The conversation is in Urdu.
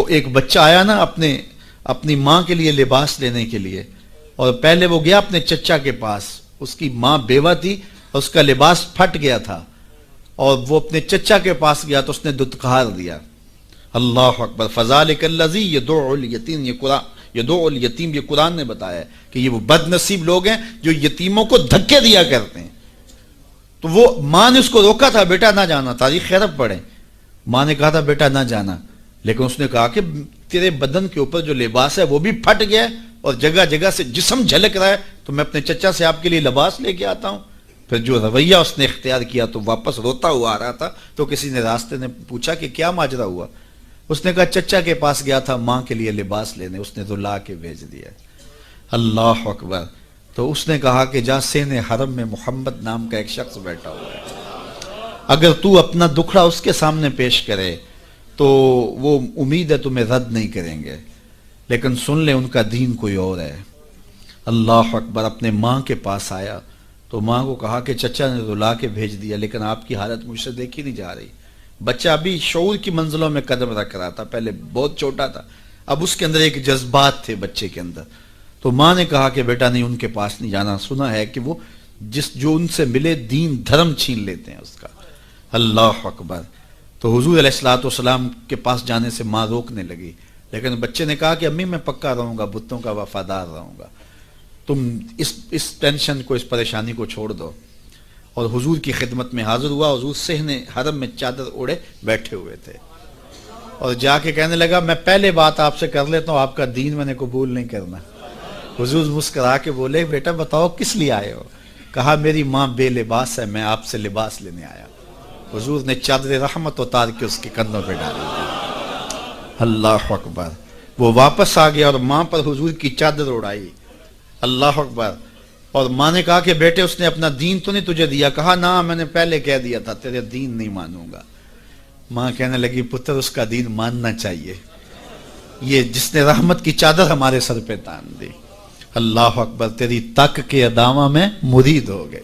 ایک بچہ آیا نا اپنی ماں کے لیے لباس لینے کے لیے، اور پہلے وہ گیا اپنے چچا کے پاس، اس کی ماں بیوہ تھی اور اس کا لباس پھٹ گیا تھا، اور وہ اپنے چچا کے پاس گیا تو اس نے دتکار دیا۔ اللہ اکبر۔ فذالک الذی یدعو الیتیم، یدعو الیتیم، یہ قرآن نے بتایا ہے کہ یہ وہ بد نصیب لوگ ہیں جو یتیموں کو دھکے دیا کرتے ہیں۔ تو وہ ماں نے اس کو روکا تھا، بیٹا نہ جانا، تاریخ خیرب پڑھیں، ماں نے کہا تھا بیٹا نہ جانا، لیکن اس نے کہا کہ تیرے بدن کے اوپر جو لباس ہے وہ بھی پھٹ گیا ہے اور جگہ جگہ سے جسم جھلک رہا ہے، تو میں اپنے چچا سے آپ کے لیے لباس لے کے آتا ہوں۔ پھر جو رویہ اس نے اختیار کیا تو واپس روتا ہوا آ رہا تھا، تو کسی نے راستے نے پوچھا کہ کیا ماجرا ہوا؟ اس نے کہا چچا کے پاس گیا تھا ماں کے لیے لباس لینے، اس نے تو لا کے بھیج دیا۔ اللہ اکبر۔ تو اس نے کہا کہ جا سین حرم میں محمد نام کا ایک شخص بیٹھا ہوا ہے، اگر تو اپنا دکھڑا اس کے سامنے پیش کرے تو وہ امید ہے تمہیں رد نہیں کریں گے، لیکن سن لے ان کا دین کوئی اور ہے۔ اللہ اکبر۔ اپنے ماں کے پاس آیا تو ماں کو کہا کہ چچا نے تو لا کے بھیج دیا، لیکن آپ کی حالت مجھ سے دیکھی نہیں جا رہی۔ بچہ ابھی شعور کی منزلوں میں قدم رکھ رہا تھا، پہلے بہت چھوٹا تھا، اب اس کے اندر ایک جذبات تھے بچے کے اندر۔ تو ماں نے کہا کہ بیٹا نہیں، ان کے پاس نہیں جانا، سنا ہے کہ وہ جو ان سے ملے دین دھرم چھین لیتے ہیں اس کا۔ اللہ اکبر۔ تو حضور علیہ الصلوۃ والسلام کے پاس جانے سے ماں روکنے لگی، لیکن بچے نے کہا کہ امی میں پکا رہوں گا، بتوں کا وفادار رہوں گا، تم اس ٹینشن کو، اس پریشانی کو چھوڑ دو۔ اور حضور کی خدمت میں حاضر ہوا۔ حضور صحن حرم میں چادر اوڑے بیٹھے ہوئے تھے، اور جا کے کہنے لگا میں پہلے بات آپ سے کر لیتا ہوں، آپ کا دین میں نے قبول نہیں کرنا۔ حضور مسکرا کے بولے بیٹا بتاؤ کس لیے آئے ہو؟ کہا میری ماں بے لباس ہے، میں آپ سے لباس لینے آیا۔ حضور نے چادر رحمت اتار کے اس کے کندھوں پہ ڈالی۔ اللہ اکبر۔ وہ واپس آ گیا اور ماں پر حضور کی چادر اڑائی۔ اللہ اکبر۔ اور ماں نے کہا کہ بیٹے اس نے اپنا دین تو نہیں تجھے دیا؟ کہا نہ، میں نے پہلے کہہ دیا تھا تیرے دین نہیں مانوں گا۔ ماں کہنے لگی پتر اس کا دین ماننا چاہیے، یہ جس نے رحمت کی چادر ہمارے سر پہ تان دی۔ اللہ اکبر۔ تیری تک کے ادامہ میں مرید ہو گئے۔